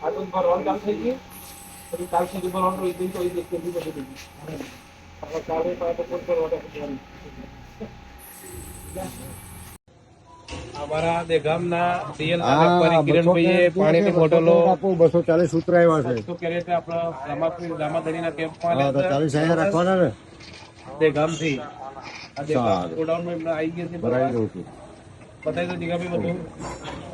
आज भरवान काल થઈ પછી કાલ સુધી ભરવાનું એક દિન તો એ દેખ કે બધી દીધી હવે કાલે પાછો ફોન કરવા અમારા દેગામના ડીએલ નાનકવાડી કિરણભાઈએ પાણીની બોટલો 240 ઉતરાવ્યા છે તો કરે તે આપણા રામાદરીના કેમ્પમાં હા તો 40 અહીંયા રાખવાના ને દેગામથી આ દેગામ ગોડાઉનમાં એમને આવી ગયા છે ભરાઈ ગયું છે બતાવી દો દીઘાભાઈ બધું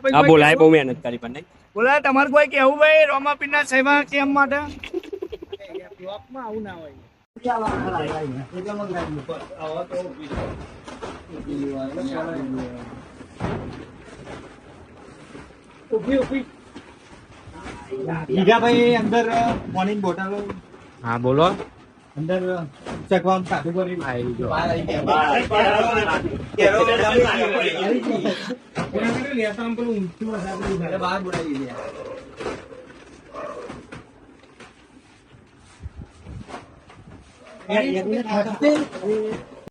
હા બોલાય બહુ મહેનત કરી પણ નહીં બોલા તમારે કોઈ કેવું ભાઈ રોમાપીરના સેવા કેમ માટે આવું ના હોય ભાઈ અંદર પાણી બોટલો હા બોલો અંદર ચકવાનું સાધુ કરી બહાર બોલાવી